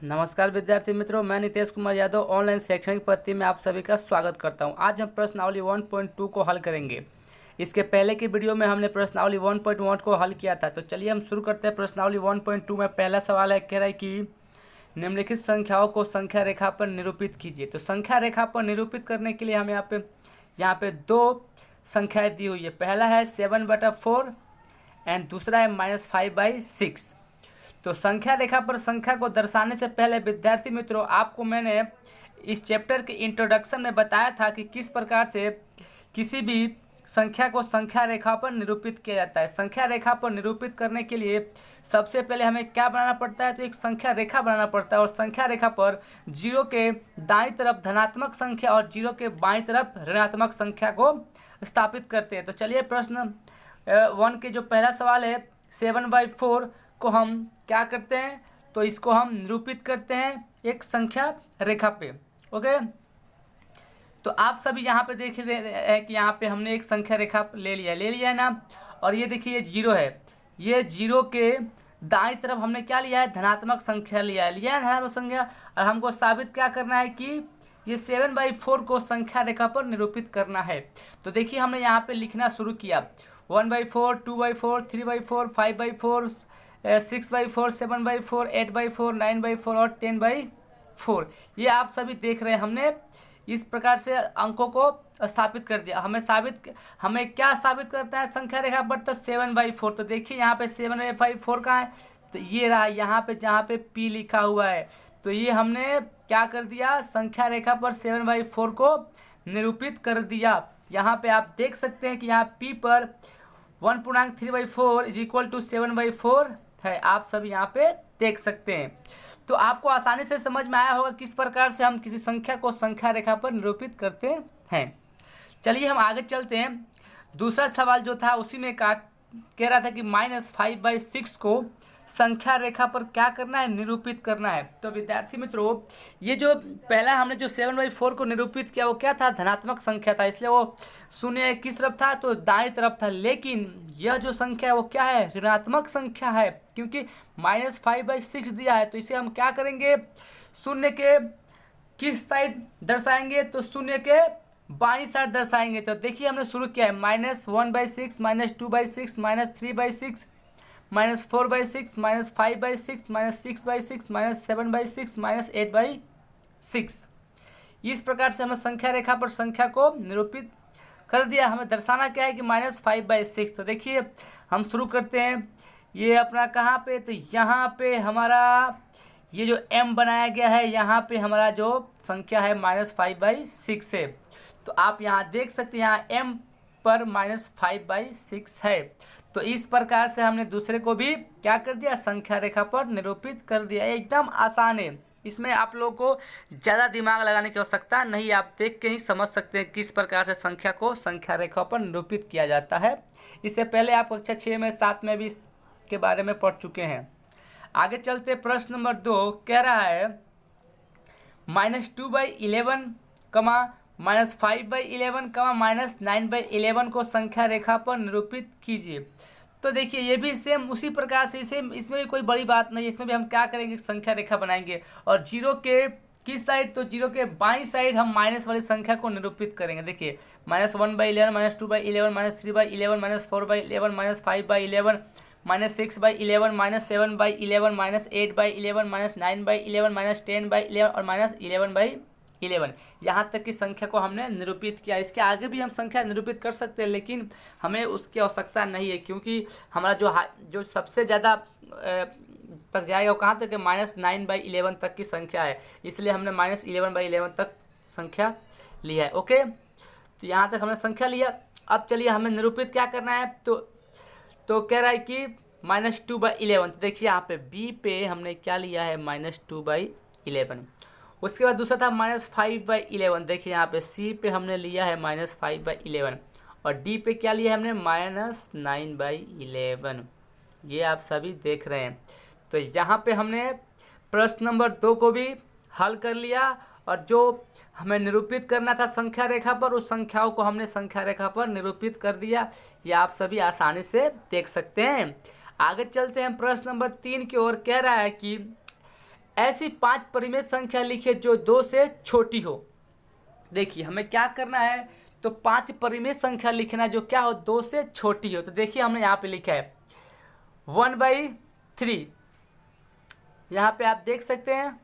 नमस्कार विद्यार्थी मित्रों, मैं नितेश कुमार यादव ऑनलाइन शैक्षणिक पद्धति में आप सभी का स्वागत करता हूं। आज हम प्रश्नावली 1.2 को हल करेंगे। इसके पहले की वीडियो में हमने प्रश्नावली 1.1 को हल किया था। तो चलिए हम शुरू करते हैं। प्रश्नावली 1.2 में पहला सवाल है, कह रहा है कि निम्नलिखित संख्याओं को संख्या रेखा पर निरूपित कीजिए। तो संख्या रेखा पर निरूपित करने के लिए हम यहाँ पे दो संख्याएँ दी हुई है। पहला है 7/4 एंड दूसरा है -5/6। तो संख्या रेखा पर संख्या को दर्शाने से पहले विद्यार्थी मित्रों, आपको मैंने इस चैप्टर के इंट्रोडक्शन में बताया था कि किस प्रकार से किसी भी संख्या को संख्या रेखा पर निरूपित किया जाता है। संख्या रेखा पर निरूपित करने के लिए सबसे पहले हमें क्या बनाना पड़ता है, तो एक संख्या रेखा बनाना पड़ता है। और संख्या रेखा पर 0 के दाईं तरफ धनात्मक संख्या और 0 के बाईं तरफ ऋणात्मक संख्या को स्थापित करते हैं। तो चलिए प्रश्न 1 के जो पहला सवाल है 7/4 को हम क्या करते हैं, तो इसको हम निरूपित करते हैं एक संख्या रेखा पे। ओके, तो आप सभी यहाँ पे देख रहे हैं कि यहाँ पे हमने एक संख्या रेखा ले लिया है ना। और ये देखिए 0 है, ये 0 के दाईं तरफ हमने क्या लिया है, धनात्मक संख्या लिया है धनात्मक संख्या। और हमको साबित क्या करना है कि ये 7/4 को संख्या रेखा पर निरूपित करना है। तो देखिए हमने यहाँ पे लिखना शुरू किया, 1/4, 2/4, 3/4, 5/4, 6/4, 7/4, 8/4, 9/4 और 10/4। ये आप सभी देख रहे हैं, हमने इस प्रकार से अंकों को स्थापित कर दिया। हमें क्या स्थापित करता है संख्या रेखा पर, तो 7/4। तो देखिए यहाँ पे 7/4 कहाँ है, तो ये रहा यहाँ पे जहाँ पे P लिखा हुआ है। तो ये हमने क्या कर दिया, संख्या रेखा पर 7/4 को निरूपित कर दिया। यहाँ पे आप देख सकते हैं कि यहाँ P पर 1.3/4 = 7/4 है। आप सब यहाँ पे देख सकते हैं। तो आपको आसानी से समझ में आया होगा किस प्रकार से हम किसी संख्या को संख्या रेखा पर निरूपित करते हैं। चलिए हम आगे चलते हैं। दूसरा सवाल जो था उसी में कह रहा था कि -5/6 को संख्या रेखा पर क्या करना है, निरूपित करना है। तो विद्यार्थी मित्रों, ये जो पहला हमने जो 7/4 को निरूपित किया वो क्या था, धनात्मक संख्या था, इसलिए वो शून्य किस तरफ था, तो दाईं तरफ था। लेकिन यह जो संख्या है वो क्या है, ऋणात्मक संख्या है, क्योंकि -5/6 दिया है। तो इसे हम क्या करेंगे, शून्य के किस साइड दर्शाएंगे, तो शून्य के बाईं साइड दर्शाएंगे। तो देखिए हमने शुरू किया है -1/6, -2/6, -3/6, -4/6, -5/6, -6/6, -7/6, -8/6। इस प्रकार से हमें संख्या रेखा पर संख्या को निरूपित कर दिया। हमें दर्शाना क्या है कि -5/6। तो देखिए हम शुरू करते हैं, ये अपना कहाँ पे, तो यहाँ पे हमारा ये जो m बनाया गया है, यहाँ पे हमारा जो संख्या है -5/6 है। तो आप यहाँ देख सकते हैं, यहाँ m पर -5/6 है। तो इस प्रकार से हमने दूसरे को भी क्या कर दिया, संख्या रेखा पर निरूपित कर दिया। एकदम आसान है, इसमें आप लोगों को ज़्यादा दिमाग लगाने की आवश्यकता नहीं, आप देख के ही समझ सकते हैं किस प्रकार से संख्या को संख्या रेखा पर निरूपित किया जाता है। इससे पहले आप कक्षा 6 में 7 में भी इसके बारे में पढ़ चुके हैं। आगे चलते, प्रश्न नंबर 2 कह रहा है -2/11, -5/11, -9/11 को संख्या रेखा पर निरूपित कीजिए। तो देखिए ये भी सेम उसी प्रकार से, इसमें भी कोई बड़ी बात नहीं है। इसमें भी हम क्या करेंगे, संख्या रेखा बनाएंगे और 0 के किस साइड, तो 0 के बाईं साइड हम माइनस वाली संख्या को निरूपित करेंगे। देखिए -1/11, -2/11, -3/11, -4/11, -5/11, -6/11, -7/11, -8/11, -9/11, -10/11 और -11/11। यहाँ तक की संख्या को हमने निरूपित किया। इसके आगे भी हम संख्या निरूपित कर सकते हैं, लेकिन हमें उसकी आवश्यकता नहीं है, क्योंकि हमारा जो सबसे ज़्यादा तक जाएगा वो कहाँ तक है, -9/11 तक की संख्या है। इसलिए हमने -11/11 तक संख्या लिया है। ओके, तो यहाँ तक हमने संख्या लिया। अब चलिए हमें निरूपित क्या करना है, तो कह रहा है कि -2/11। तो देखिए यहाँ पे बी पे हमने क्या लिया है, -2/11। उसके बाद दूसरा था -5/11। देखिए यहाँ पे सी पे हमने लिया है -5/11 और डी पे क्या लिया है हमने, -9/11। ये आप सभी देख रहे हैं। तो यहाँ पे हमने प्रश्न नंबर 2 को भी हल कर लिया और जो हमें निरूपित करना था संख्या रेखा पर, उस संख्याओं को हमने संख्या रेखा पर निरूपित कर दिया। ये आप सभी आसानी से देख सकते हैं। आगे चलते हैं प्रश्न नंबर 3 की ओर। कह रहा है कि ऐसी 5 परिमेय संख्या लिखिए जो 2 से छोटी हो। देखिए हमें क्या करना है, तो 5 परिमेय संख्या लिखना है जो क्या हो, 2 से छोटी हो। तो देखिए हमने यहाँ पे लिखा है 1/3, यहाँ पे आप देख सकते हैं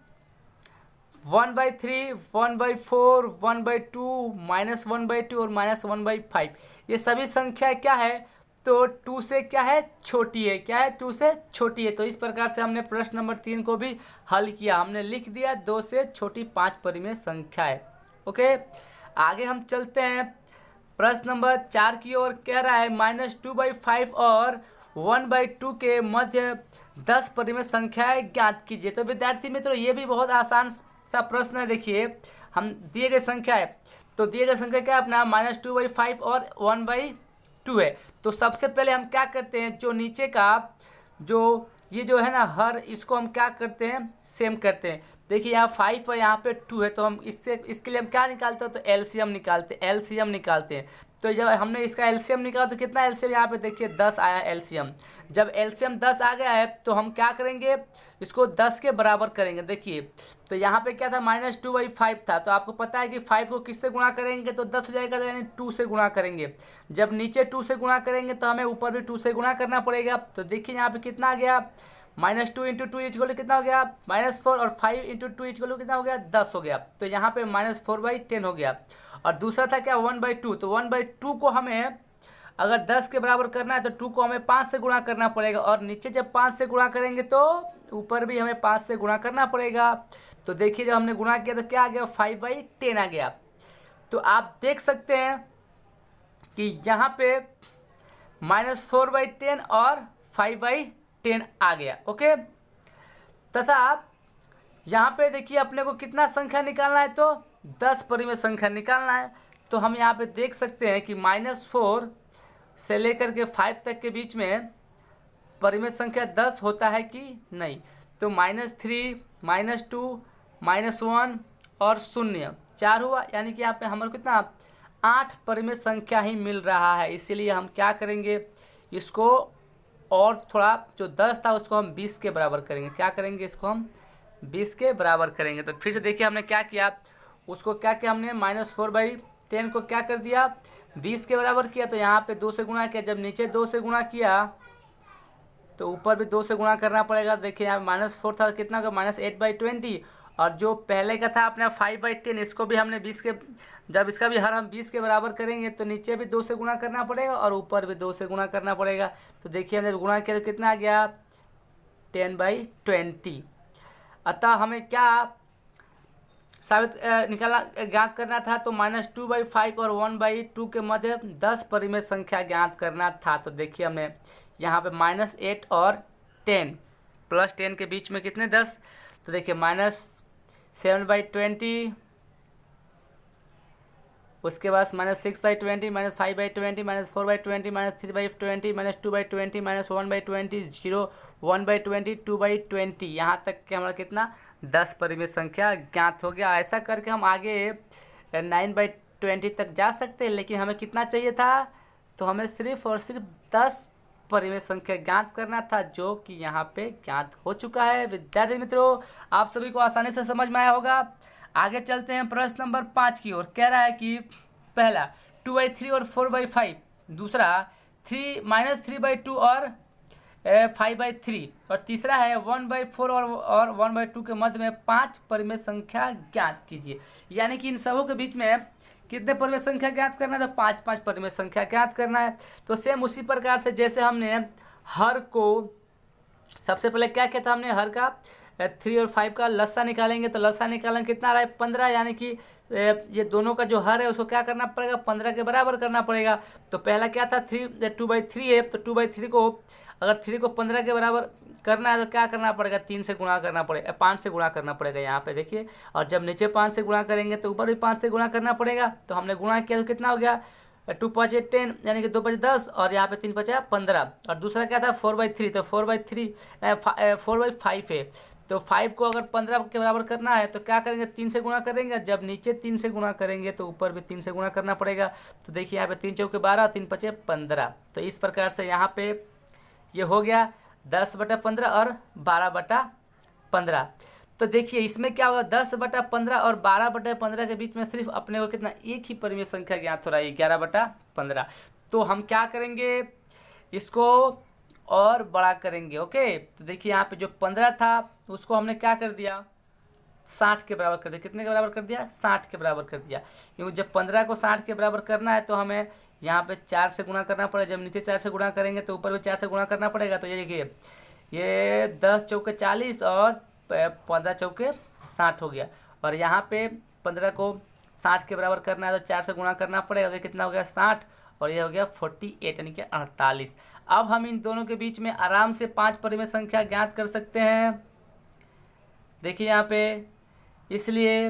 1/3, 1/4, 1/2, -1/2 और -1/5। ये सभी संख्या क्या है, तो 2 से क्या है, छोटी है। क्या है, 2 से छोटी है। तो इस प्रकार से हमने प्रश्न नंबर 3 को भी हल किया। हमने लिख दिया 2 से छोटी 5 परिमेय संख्या है। ओके, आगे हम चलते हैं प्रश्न नंबर 4 की ओर। कह रहा है -2/5 और 1/2 के मध्य 10 परिमेय संख्याएं ज्ञात कीजिए। तो विद्यार्थी मित्रों ये भी बहुत आसान सा प्रश्न है। देखिए हम दिए गए संख्या है, तो दिए गए संख्या क्या है अपना, -2/5 और 1/2 है। तो सबसे पहले हम क्या करते हैं, जो नीचे का ये जो है ना हर, इसको हम क्या करते हैं, सेम करते हैं। देखिए यहाँ 5 है, यहाँ पे 2 है, तो हम इसके लिए हम क्या निकालते हैं, तो एलसीएम निकालते हैं। तो जब हमने इसका एलसीएम निकाला तो कितना एलसीएम, यहाँ पे देखिए 10 आया एलसीएम। जब एलसीएम 10 आ गया है तो हम क्या करेंगे, इसको 10 के बराबर करेंगे। देखिए तो यहाँ पे क्या था, -2/5 था, तो आपको पता है कि 5 को किससे गुणा करेंगे तो 10 हो जाएगा, तो यानी 2 से गुणा करेंगे। जब नीचे 2 से गुणा करेंगे तो हमें ऊपर भी 2 से गुणा करना पड़ेगा। तो देखिए यहाँ पे कितना आ गया, -2 × 2 इक्वल कितना हो गया, -4, और 5 × 2 इक्वल कितना हो गया, 10 हो गया। तो यहाँ पे -4/10 हो गया। और दूसरा था क्या, 1/2। तो 1/2 को हमें अगर 10 के बराबर करना है तो 2 को हमें 5 से गुणा करना पड़ेगा, और नीचे जब 5 से गुणा करेंगे तो ऊपर भी हमें 5 से गुणा करना पड़ेगा। तो देखिए जब हमने गुणा किया तो क्या आ गया, 5/10 आ गया। तो आप देख सकते हैं कि यहाँ पे -4/10 और 5/10 आ गया। ओके, तथा यहाँ पे देखिए अपने को कितना संख्या निकालना है, तो 10 परिमेय संख्या निकालना है। तो हम यहाँ पे देख सकते हैं कि -4 से लेकर के 5 तक के बीच में परिमेय संख्या 10 होता है कि नहीं। तो -3, -2, -1 और 0 4 हुआ, यानी कि यहाँ पे हमारे कितना 8 परिमेय संख्या ही मिल रहा है। इसीलिए हम क्या करेंगे, इसको और थोड़ा जो 10 था उसको हम 20 के बराबर करेंगे। क्या करेंगे, इसको हम 20 के बराबर करेंगे। तो फिर से देखिए हमने क्या किया, उसको क्या किया हमने, -4/10 को क्या कर दिया, 20 के बराबर किया। तो यहाँ पे 2 से गुणा किया, जब नीचे 2 से गुणा किया तो ऊपर भी 2 से गुणा करना पड़ेगा। देखिए यहाँ -4 था, कितना होगा, -8/20। और जो पहले का था अपना 5/10, इसको भी हमने 20 के, जब इसका भी हर हम 20 के बराबर करेंगे तो नीचे भी 2 से गुणा करना पड़ेगा और ऊपर भी 2 से गुणा करना पड़ेगा। तो देखिए हमने गुणा किया तो कितना आ गया, 10/20। अतः हमें क्या साबित ज्ञात करना था, तो -2/5 और 1/2 के मध्य 10 परिमेय संख्या ज्ञात करना था। तो देखिए हमने यहाँ पे -8 और 10 + 10 के बीच में कितने 10, तो देखिए -7/20, उसके बाद -6/20, -5/20, -4/20, -3/20, -2/20, -1/20, 0, 1/20, 2/20, यहाँ तक के हमारा कितना 10 परिमेय संख्या ज्ञात हो गया। ऐसा करके हम आगे 9/20 तक जा सकते हैं, लेकिन हमें कितना चाहिए था, तो हमें सिर्फ और सिर्फ 10 परिमेय संख्या ज्ञात करना था, जो कि यहाँ पे ज्ञात हो चुका है। विद्यार्थी मित्रों आप सभी को आसानी से समझ में आया होगा। आगे चलते हैं प्रश्न नंबर 5 की ओर। कह रहा है कि पहला 2/3 और 4/5, दूसरा -3/2 और 5/3, और तीसरा है 1/4 और 1/2 के मध्य में 5 परिमेय संख्या ज्ञात कीजिए। यानी कि इन सबों के बीच में कितने परिमेय संख्या ज्ञात करना है, तो 5 परिमेय संख्या ज्ञात करना है। तो सेम उसी प्रकार से जैसे हमने हर को, सबसे पहले क्या किया था हमने, हर का 3 और 5 का लस्सा निकालेंगे। तो लस्सा निकालेंगे कितना आ रहा है, 15, यानी कि ये दोनों का जो हर है उसको क्या करना पड़ेगा, 15 के बराबर करना पड़ेगा। तो पहला क्या था, 2/3 है, तो 2/3 को अगर 3 को 15 के बराबर करना है तो क्या करना पड़ेगा, 3 से गुणा करना पड़ेगा, 5 से गुणा करना पड़ेगा यहाँ पे देखिए। और जब नीचे 5 से गुणा करेंगे तो ऊपर भी 5 से गुणा करना पड़ेगा। तो हमने गुणा किया तो कितना हो गया, 2 × 5 = 10, यानी कि 2 × 5 = 10, और यहाँ पे 3 × 5 = 15। और दूसरा क्या था 4/3, तो 4/5 है, तो 5 को अगर 15 के बराबर करना है तो क्या करेंगे, 3 से गुणा करेंगे। जब नीचे 3 से गुणा करेंगे तो ऊपर भी 3 से गुणा करना पड़ेगा। तो देखिए यहाँ पे 3 × 4 = 12, 3 × 5 = 15। तो इस प्रकार से यहाँ पे ये हो गया 10/15 और 12/15। तो देखिए इसमें क्या होगा, 10/15 और 12/15 के बीच में सिर्फ अपने को कितना, एक ही परिमेय संख्या ज्ञात हो रहा है, 11/15। तो हम क्या करेंगे, इसको और बड़ा करेंगे। ओके, तो देखिए यहाँ पे जो 15 था उसको हमने क्या कर दिया, 60 के बराबर कर दिया। कितने के बराबर कर दिया, 60 के बराबर कर दिया। क्योंकि जब 15 को 60 के बराबर करना है तो हमें यहाँ पे 4 से गुणा करना पड़ेगा। जब नीचे 4 से गुणा करेंगे तो ऊपर भी 4 से गुणा करना पड़ेगा। तो ये देखिए, ये 10 चौके 40 और 15 चौके 60 हो गया। और यहाँ पे 15 को 60 के बराबर करना है तो 4 से गुणा करना पड़ेगा। तो कितना हो गया, 60, और ये हो गया 48 यानी कि 48। अब हम इन दोनों के बीच में आराम से 5 परिमेय संख्या ज्ञात कर सकते हैं। देखिए यहाँ पे, इसलिए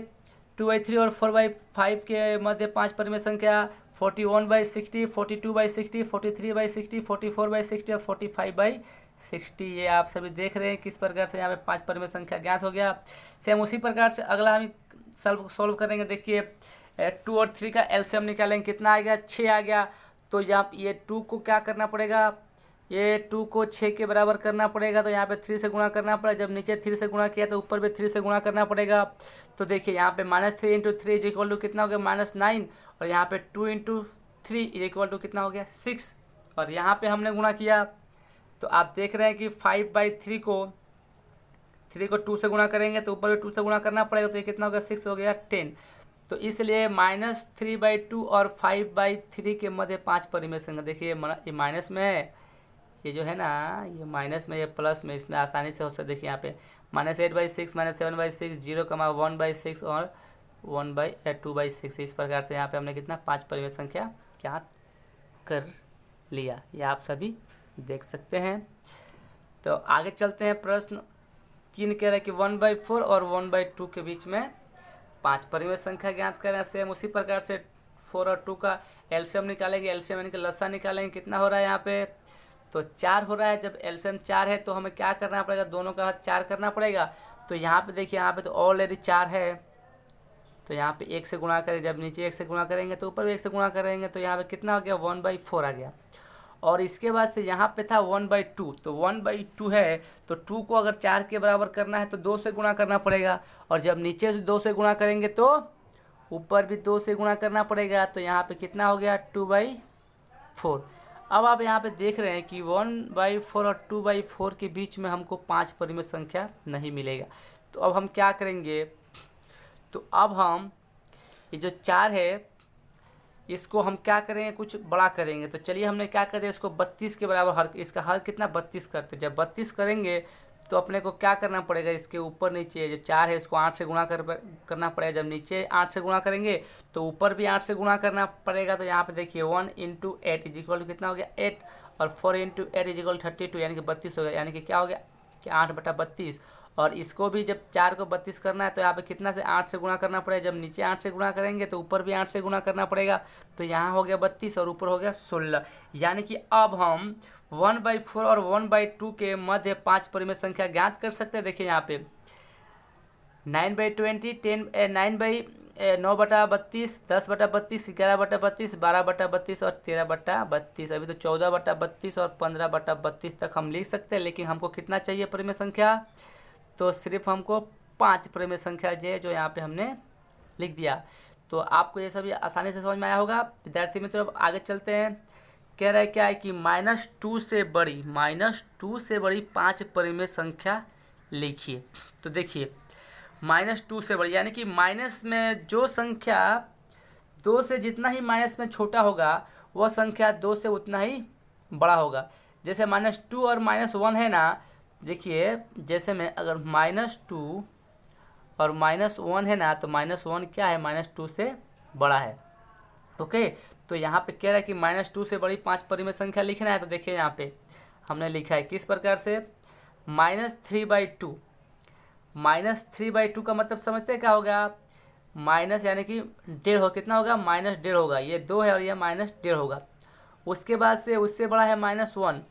2/3 और 4/5 के मध्य 5 परिमेय संख्या 41/60, 42/60, 43/60, 44/60 और 45/60। ये आप सभी देख रहे हैं किस प्रकार से यहाँ पे 5 परिमेय संख्या ज्ञात हो गया। सेम उसी प्रकार से अगला हम सॉल्व करेंगे। देखिए 2 और 3 का एलसीएम निकालेंगे, कितना आ गया, 6 आ गया। तो यहाँ ये 2 को क्या करना पड़ेगा, ये 2 को 6 के बराबर करना पड़ेगा। तो यहाँ पे 3 से गुणा करना पड़ेगा। जब नीचे 3 से गुणा किया तो ऊपर भी 3 से गुणा करना पड़ेगा। तो देखिए यहाँ पे -3 × 3 इज इक्वल टू कितना हो गया, -9। और यहाँ पे 2 × 3 इज इक्वल टू कितना हो गया, 6। और यहाँ पे हमने गुणा किया तो आप देख रहे हैं कि 5/3 को 2 से गुणा करेंगे तो ऊपर भी 2 से गुणा करना पड़ेगा। तो ये कितना हो गया, 6 हो गया, 10। तो इसलिए -3/2 और 5/3 के मध्य 5 परिमेय संख्या। देखिए ये माइनस में है, ये जो है ना, ये माइनस में, ये प्लस में, इसमें आसानी से हो सकता है। देखिए यहाँ पे -8/6, -7/6, 0,1/6 और 1/2/6। इस प्रकार से यहाँ पे हमने कितना, 5 परिमेय संख्या ज्ञात कर लिया। ये आप सभी देख सकते हैं। तो आगे चलते हैं। प्रश्न 3 कह रहा है कि 1/4 और 1/2 के बीच में 5 परिमेय संख्या ज्ञात करें। सेम उसी प्रकार से 4 और 2 का एलसीएम निकालेंगे, एलसीएम यानी कि लसा निकालेंगे। कितना हो रहा है यहाँ पे, तो 4 हो रहा है। जब एलसीएम 4 है तो हमें क्या करना पड़ेगा, दोनों का 4 करना पड़ेगा। तो यहाँ पे देखिए, यहाँ पे तो ऑलरेडी 4 है, तो यहाँ पे 1 से गुणा करें। जब नीचे 1 से गुणा करेंगे तो ऊपर भी 1 से गुणा करेंगे। तो यहाँ पे कितना हो गया, 1/4 आ गया। और इसके बाद से यहाँ पे था 1/2, तो 1/2 है तो 2 को अगर 4 के बराबर करना है तो 2 से गुणा करना पड़ेगा। और जब नीचे से 2 से गुणा करेंगे तो ऊपर भी 2 से गुणा करना पड़ेगा। तो यहाँ पे कितना हो गया, 2/4। अब आप यहाँ पे देख रहे हैं कि 1/4 और 2/4 के बीच में हमको 5 परिमेय संख्या नहीं मिलेगा। तो अब हम क्या करेंगे, तो अब हम ये जो 4 है इसको हम क्या करेंगे, कुछ बड़ा करेंगे। तो चलिए हमने क्या कर दिया, इसको 32 के बराबर हर, इसका हर कितना, 32 करते। जब 32 करेंगे तो अपने को क्या करना पड़ेगा, इसके ऊपर नीचे जो 4 है इसको 8 से गुणा करना पड़ेगा। जब नीचे 8 से गुणा करेंगे तो ऊपर भी 8 से गुणा करना पड़ेगा। तो यहाँ पे देखिए 1 × 8 इज इक्वल टू कितना हो गया, 8, और 4 × 8 इज इक्वल 32 यानी कि 32 हो गया। यानी कि क्या हो गया, कि 8/32। और इसको भी जब 4 को 32 करना है तो यहाँ पे कितना से 8 से गुणा करना पड़ेगा। जब नीचे 8 से गुणा करेंगे तो ऊपर भी 8 से गुणा करना पड़ेगा। तो यहाँ हो गया 32 और ऊपर हो गया 16। यानी कि अब हम 1/4 और 1/2 के मध्य 5 परिमेय संख्या ज्ञात कर सकते हैं। देखिए यहाँ पे 9/20, 9/32, 10/32, 11/32, 12/32 और 13/32। अभी तो 14/32 और 15/32 तक हम लिख सकते हैं। लेकिन हमको कितना चाहिए परिमेय संख्या, तो सिर्फ हमको 5 परिमेय संख्या जो यहाँ पे हमने लिख दिया। तो आपको ये सभी आसानी से समझ में आया होगा। विद्यार्थी मित्रों अब आगे चलते हैं। कह रहा है क्या है कि -2 से बड़ी 5 परिमेय संख्या लिखिए। तो देखिए -2 से बड़ी यानी कि माइनस में जो संख्या 2 से जितना ही माइनस में छोटा होगा वह संख्या 2 से उतना ही बड़ा होगा। जैसे -2 और -1 है ना, देखिए जैसे में अगर -2 और -1 है ना, तो -1 क्या है, -2 से बड़ा है। ओके, तो यहाँ पे कह रहा है कि -2 से बड़ी 5 परिमेय संख्या लिखना है। तो देखिए यहाँ पे हमने लिखा है किस प्रकार से, -3/2। -3/2 का मतलब समझते हैं क्या होगा, माइनस यानी कि 1.5 हो, कितना होगा, -1.5 होगा। ये 2 है और ये -1.5 होगा। उसके बाद से उससे बड़ा है -1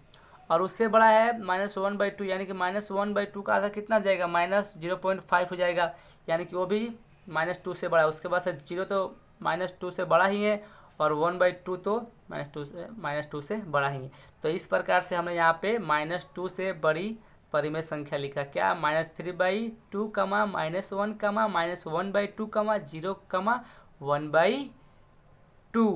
और उससे बड़ा है -1/2 यानी कि -1/2 का आधा कितना जाएगा, -0.5 हो जाएगा। यानी कि वो भी -2 से बड़ा है। उसके बाद से 0 तो -2 से बड़ा ही है और 1/2 तो -2 से बड़ा ही है। तो इस प्रकार से हमने यहाँ पे -2 से बड़ी परिमेय संख्या लिखा, क्या -3/2 -1, -1/2, -0, 1/2।